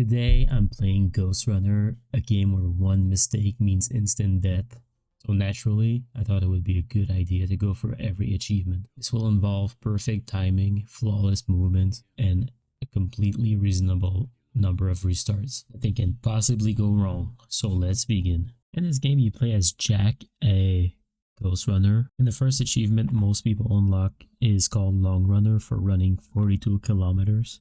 Today I'm playing Ghost Runner, a game where one mistake means instant death. So naturally, I thought it would be a good idea to go for every achievement. This will involve perfect timing, flawless movement, and a completely reasonable number of restarts. Nothing can possibly go wrong, so let's begin. In this game you play as Jack, a Ghost Runner, and the first achievement most people unlock is called Long Runner for running 42 kilometers.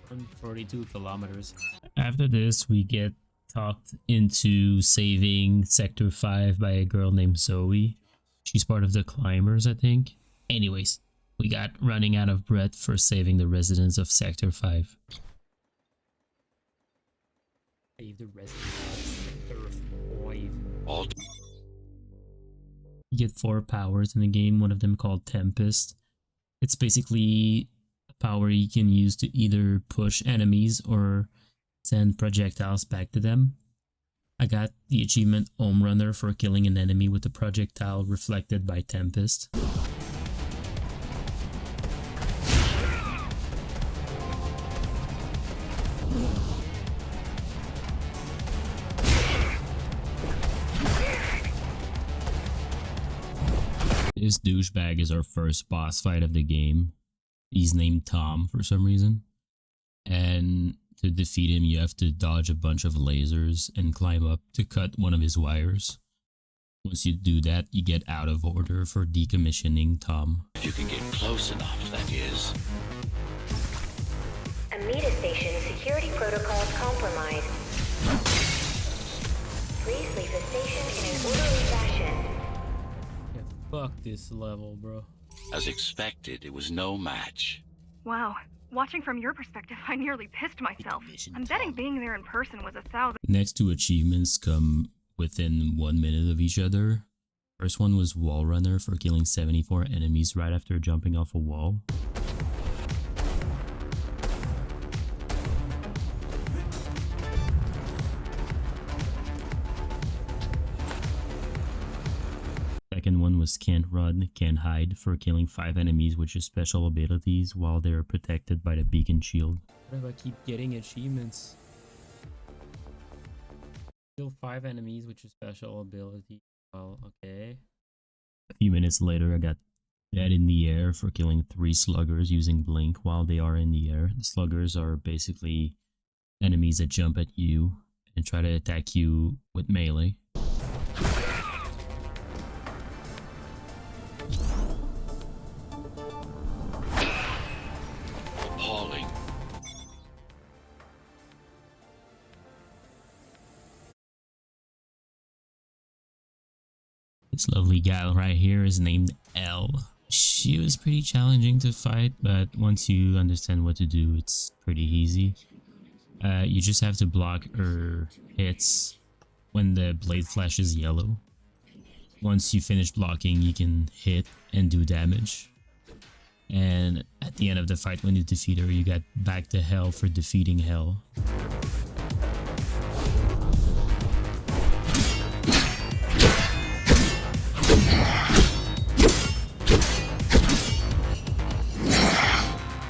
Run 42 kilometers. After this, we get talked into saving Sector 5 by a girl named Zoe. She's part of the climbers, I think. Anyways, we got running out of breath for saving the residents of Sector 5. Save the residents of Sector 5. You get 4 powers in the game, one of them called Tempest. It's basically a power you can use to either push enemies or send projectiles back to them. I got the achievement Home Runner for killing an enemy with a projectile reflected by Tempest. This douchebag is our first boss fight of the game. He's named Tom for some reason. And to defeat him, you have to dodge a bunch of lasers and climb up to cut one of his wires. Once you do that, you get out of order for decommissioning Tom. If you can get close enough, that is. Amida Station security protocols compromised. Please leave the station in an orderly fashion. Yeah, fuck this level, bro. As expected, it was no match. Wow. Watching from your perspective, I nearly pissed myself. I'm betting being there in person was 1,000. Next two achievements come within 1 minute of each other. First one was Wall Runner for killing 74 enemies right after jumping off a wall. Second one was Can't Run, Can't Hide for killing 5 enemies with your special abilities while they are protected by the beacon shield. What if I keep getting achievements? Kill 5 enemies with your special ability. Well, okay. A few minutes later, I got Dead in the Air for killing 3 sluggers using Blink while they are in the air. The sluggers are basically enemies that jump at you and try to attack you with melee. Appalling. This lovely gal right here is named Elle. She was pretty challenging to fight, but once you understand what to do, it's pretty easy. You just have to block her hits when the blade flashes yellow. Once you finish blocking, you can hit and do damage. And at the end of the fight, when you defeat her, you get back to hell for defeating hell.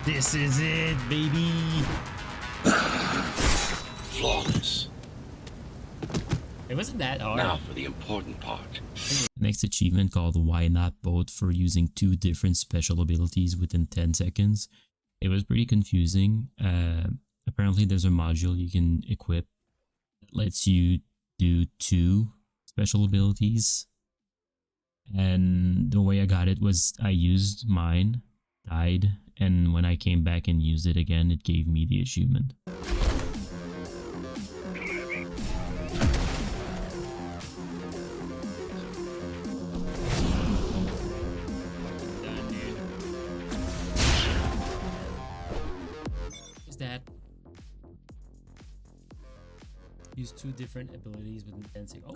This is it, baby! Flawless. It wasn't that hard. Now for the important part. Next achievement called Why Not Both for using 2 different special abilities within 10 seconds. It was pretty confusing. Apparently there's a module you can equip that lets you do 2 special abilities. And the way I got it was I used mine, died, and when I came back and used it again, it gave me the achievement. That use 2 different abilities within 10 seconds. Oh!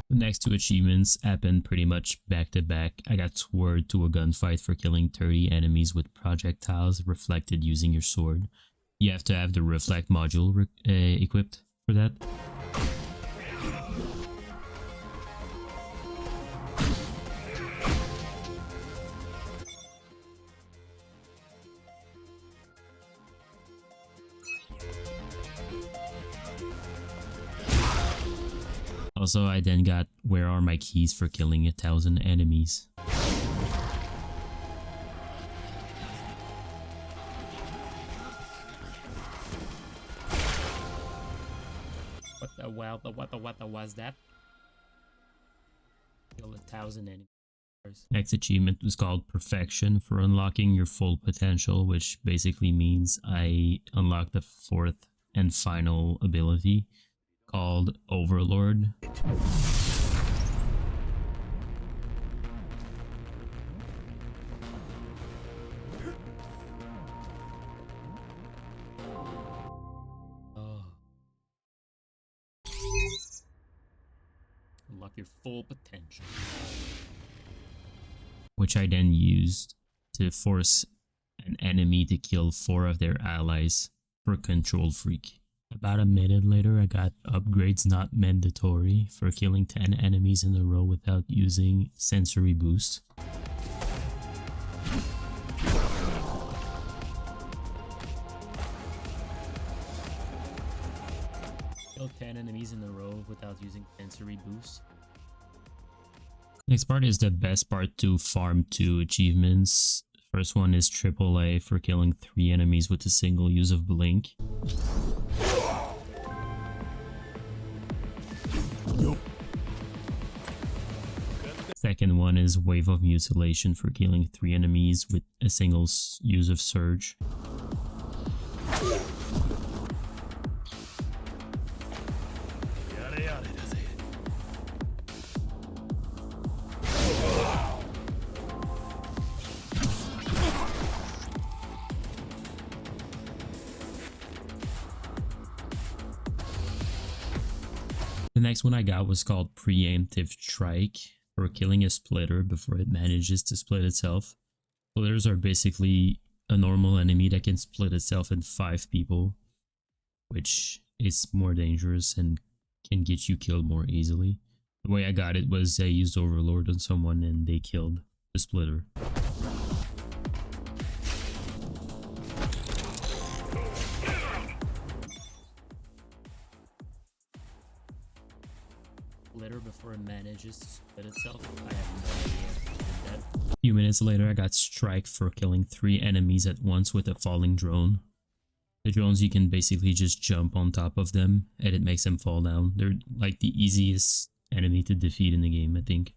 The next 2 achievements happened pretty much back to back. I got sworn to a gunfight for killing 30 enemies with projectiles reflected using your sword. You have to have the reflect module equipped for that. Also, I then got where are my keys for killing 1,000 enemies. What was that? Kill 1,000 enemies. Next achievement was called Perfection for unlocking your full potential, which basically means I unlocked the 4th and final ability called Overlord. Unlock your full potential. Which I then used to force an enemy to kill 4 of their allies for Control Freak. About a minute later, I got upgrades not mandatory for killing 10 enemies in a row without using sensory boost. Kill 10 enemies in a row without using sensory boost. Next part is the best part to farm 2 achievements. First one is AAA for killing 3 enemies with a single use of Blink. Second one is Wave of Mutilation for killing 3 enemies with a single use of Surge. The next one I got was called Preemptive Strike for killing a splitter before it manages to split itself. Splitters are basically a normal enemy that can split itself in 5 people, which is more dangerous and can get you killed more easily. The way I got it was I used Overlord on someone and they killed the splitter. Before it manages to split itself. I have no idea. A few minutes later, I got Strike for killing 3 enemies at once with a falling drone. The drones, you can basically just jump on top of them and it makes them fall down. They're like the easiest enemy to defeat in the game, I think.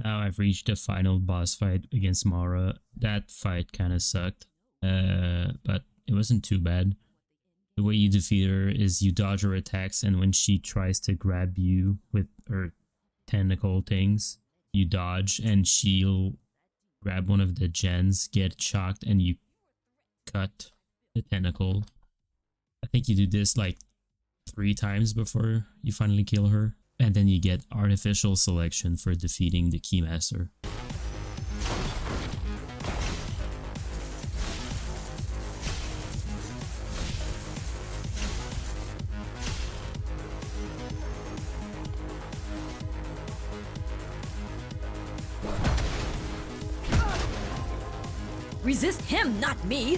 Now I've reached the final boss fight against Mara. That fight kind of sucked, but it wasn't too bad. The way you defeat her is you dodge her attacks, and when she tries to grab you with her tentacle things, you dodge and she'll grab one of the gens, get shocked, and you cut the tentacle. I think you do this like 3 times before you finally kill her. And then you get artificial selection for defeating the Keymaster. Resist him, not me!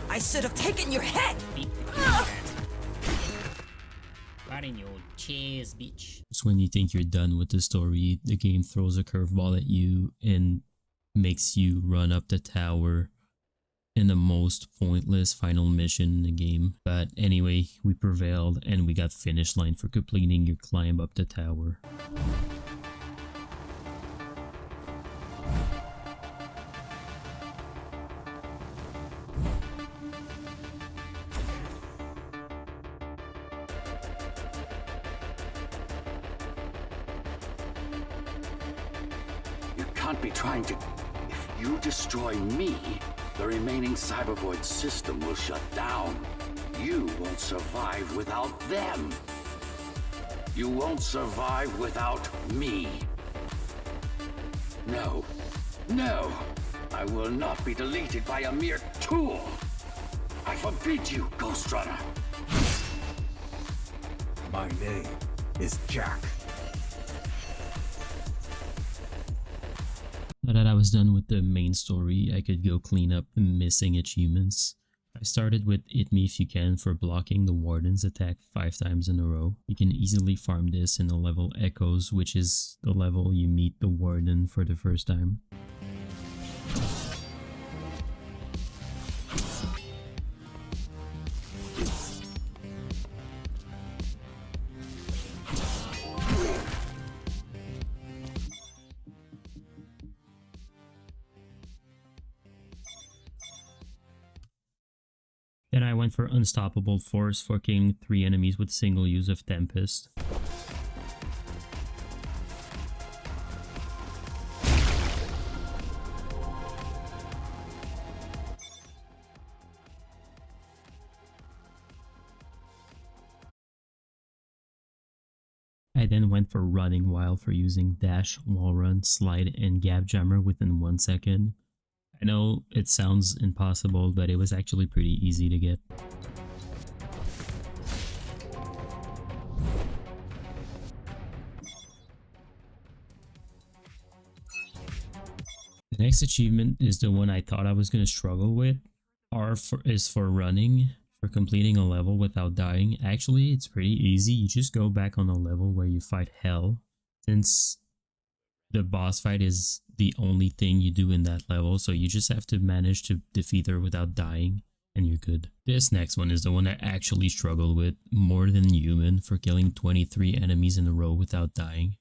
I should have taken your head! Right in your chairs, bitch. Just when you think you're done with the story, the game throws a curveball at you and makes you run up the tower in the most pointless final mission in the game. But anyway, we prevailed and we got finish line for completing your climb up the tower. Can't be trying to... If you destroy me, the remaining Cybervoid system will shut down. You won't survive without them. You won't survive without me. No. No. I will not be deleted by a mere tool. I forbid you, Ghost Runner. My name is Jack. Now that I was done with the main story, I could go clean up the missing achievements. I started with Hit Me If You Can for blocking the Warden's attack 5 times in a row. You can easily farm this in the level Echoes, which is the level you meet the Warden for the first time. Then I went for Unstoppable Force for killing 3 enemies with single use of Tempest. I then went for Running Wild for using Dash, Wall Run, Slide, and Gap Jammer within 1 second. I know it sounds impossible, but it was actually pretty easy to get. The next achievement is the one I thought I was going to struggle with. Is for running, for completing a level without dying. Actually, it's pretty easy. You just go back on a level where you fight hell. Since the boss fight is the only thing you do in that level, so you just have to manage to defeat her without dying, and you're good. This next one is the one I actually struggled with more than human for killing 23 enemies in a row without dying.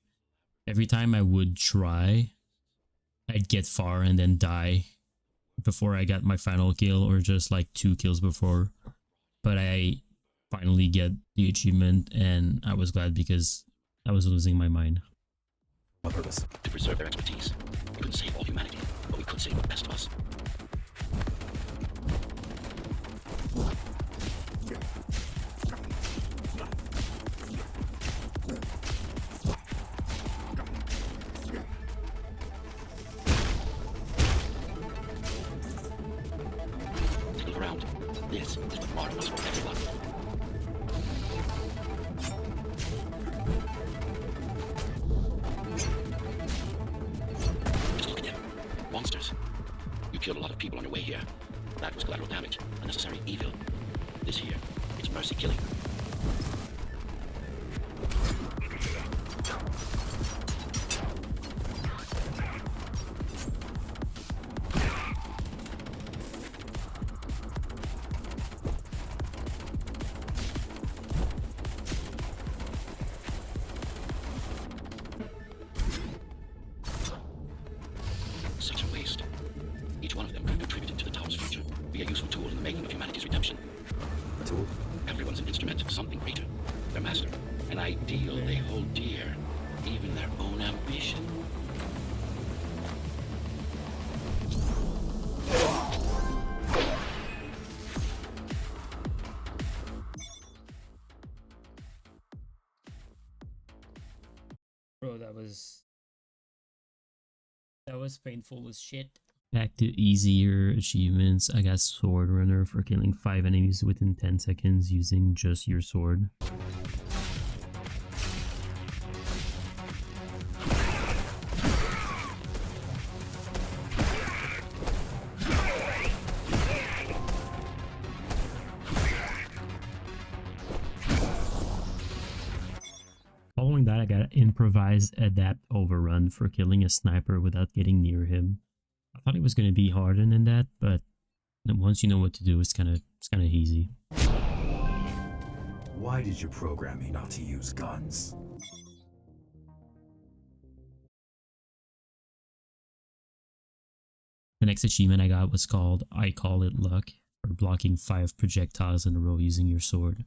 Every time I would try, I'd get far and then die before I got my final kill, or just like 2 kills before. But I finally get the achievement, and I was glad because I was losing my mind. To preserve their expertise. We couldn't save all humanity, but we could save the best of us. Take a look around. This is what part of us for everyone. Monsters. You killed a lot of people on your way here. That was collateral damage, unnecessary evil. This here, it's mercy killing. Such a waste. Each one of them could have contributed to the tower's future, be a useful tool in the making of humanity's redemption. A tool? Everyone's an instrument of something greater. Their master. An ideal they hold dear. Even their own ambition. Bro, that was painful as shit. Back to easier achievements. I got Sword Runner for killing 5 enemies within 10 seconds using just your sword. Following that, I got Improvise Adapt Overrun for killing a sniper without getting near him. I thought it was going to be harder than that, but once you know what to do, it's kind of easy. Why did you program me not to use guns? The next achievement I got was called I Call It Luck for blocking 5 projectiles in a row using your sword.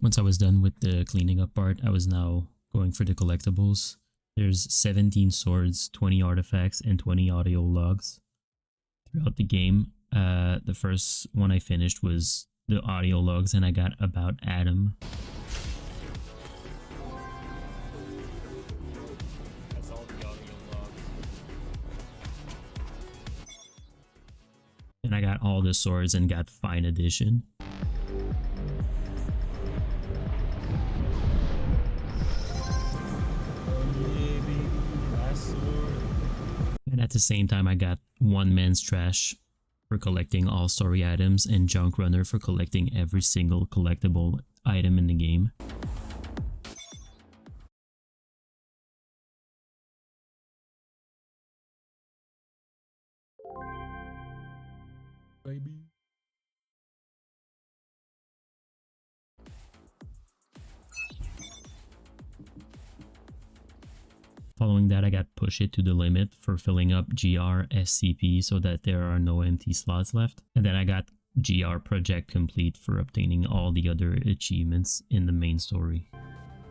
Once I was done with the cleaning up part, I was now going for the collectibles. There's 17 swords, 20 artifacts, and 20 audio logs throughout the game. The first one I finished was the audio logs and I got about Adam. That's all the audio logs. And I got all the swords and got Fine Edition. And at the same time, I got One Man's Trash for collecting all story items and Junk Runner for collecting every single collectible item in the game. Baby. Following that, I got Push It to the Limit for filling up GR SCP so that there are no empty slots left. And then I got GR Project Complete for obtaining all the other achievements in the main story.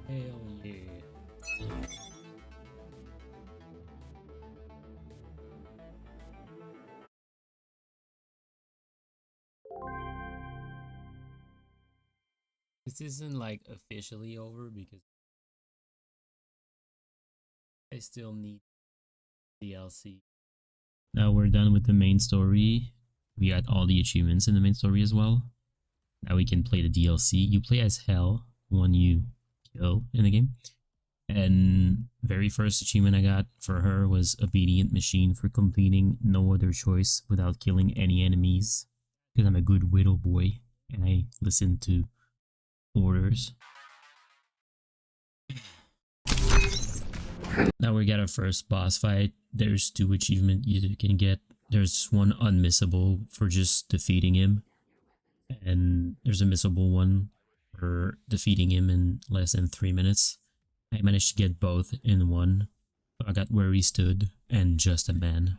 Hell yeah. This isn't like officially over because I still need DLC. Now we're done with the main story. We got all the achievements in the main story as well. Now we can play the DLC. You play as Hell, one you kill in the game. And very first achievement I got for her was Obedient Machine for completing No Other Choice without killing any enemies. Because I'm a good Whittle boy and I listen to orders. Now we got our first boss fight. There's 2 achievements you can get. There's one unmissable for just defeating him. And there's a missable one for defeating him in less than 3 minutes. I managed to get both in one. So I got Where He Stood and Just a Man.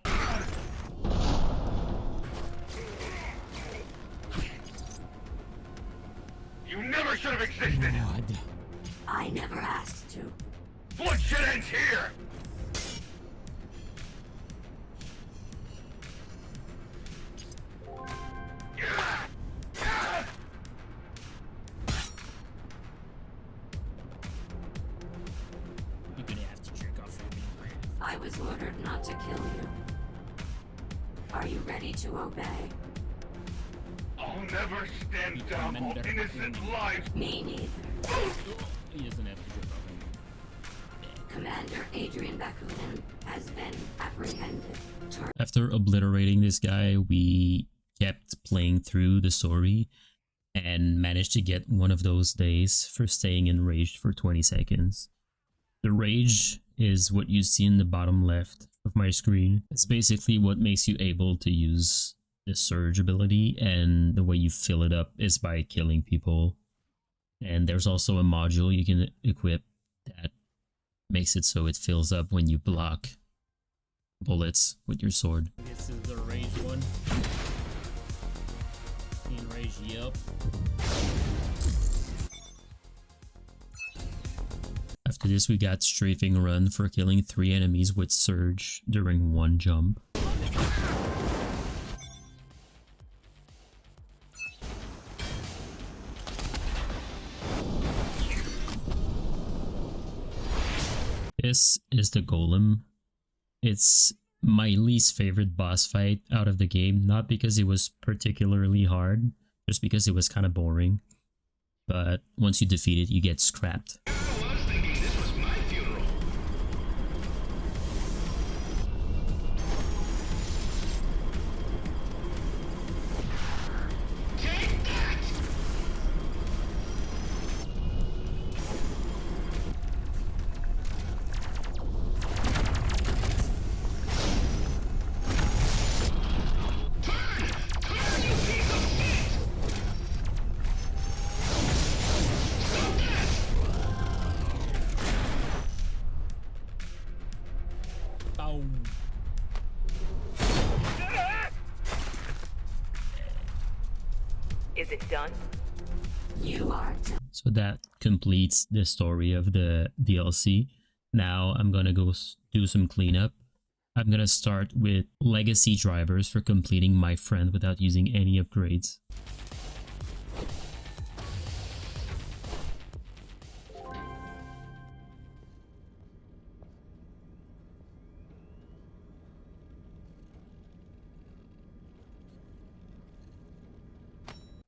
You never should have existed! God. I never asked to. Bloodshed ends here! You're gonna have to jerk off for me. I was ordered not to kill you. Are you ready to obey? I'll never stand down for innocent lives! Me neither. He doesn't have to jerk off for me. Commander Adrian Bakunin has been apprehended. After obliterating this guy, we kept playing through the story and managed to get one of those days for staying enraged for 20 seconds. The rage is what you see in the bottom left of my screen. It's basically what makes you able to use the surge ability, and the way you fill it up is by killing people. And there's also a module you can equip that makes it so it fills up when you block bullets with your sword. This is the rage one. Enrage, yep. After this, we got Strafing Run for killing 3 enemies with Surge during 1 jump. This is the Golem. It's my least favorite boss fight out of the game, not because it was particularly hard, just because it was kind of boring. But once you defeat it, you get scrapped. Is it done? You are done. So that completes the story of the DLC. Now I'm gonna go do some cleanup. I'm gonna start with legacy drivers for completing My Friend without using any upgrades.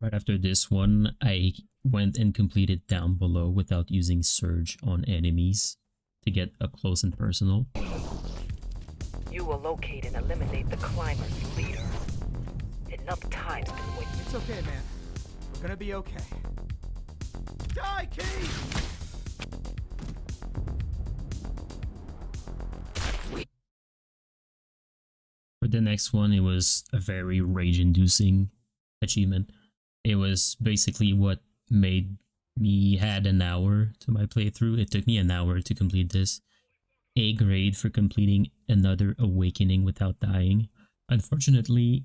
Right after this one, I went and completed Down Below without using Surge on enemies to get up close and personal. You will locate and eliminate the climber's leader. Enough time's been wasted. It's okay, man. We're gonna be okay. Die, Key! For the next one, it was a very rage-inducing achievement. It was basically what made me add an hour to my playthrough. It took me an hour to complete this. A grade for completing another awakening without dying. Unfortunately,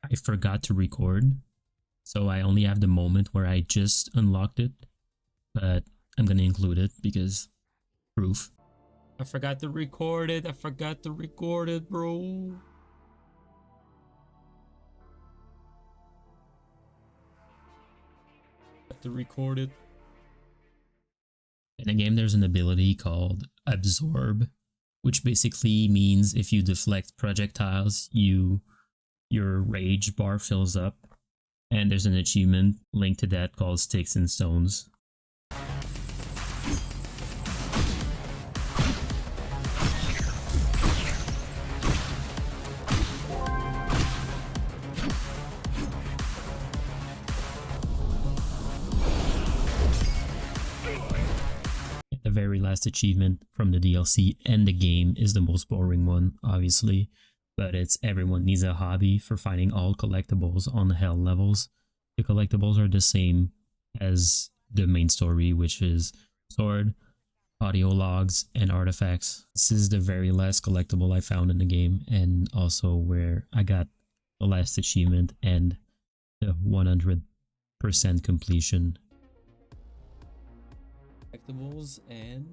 I forgot to record, so I only have the moment where I just unlocked it, but I'm gonna include it because proof. I forgot to record it. I forgot to record it, bro. To record it. In the game, there's an ability called Absorb, which basically means if you deflect projectiles, your rage bar fills up. And there's an achievement linked to that called Sticks and Stones. The very last achievement from the DLC and the game is the most boring one, obviously, but it's everyone needs a hobby for finding all collectibles on the hell levels. The collectibles are the same as the main story, which is sword, audio logs, and artifacts. This is the very last collectible I found in the game, and also where I got the last achievement and the 100% completion. Collectibles and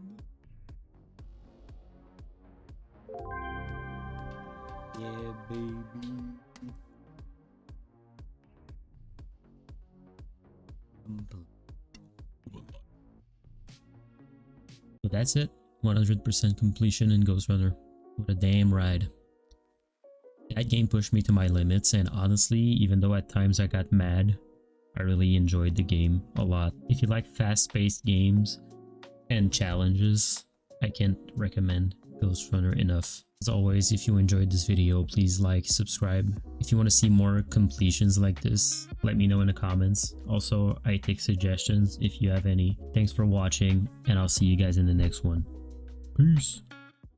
yeah, baby. So that's it. 100% completion in Ghost Runner. What a damn ride. That game pushed me to my limits, and honestly, even though at times I got mad, I really enjoyed the game a lot. If you like fast-paced games and challenges, I can't recommend Ghost Runner enough. As always, if you enjoyed this video, please like, subscribe. If you want to see more completions like this, let me know in the comments. Also, I take suggestions if you have any. Thanks for watching, and I'll see you guys in the next one. Peace!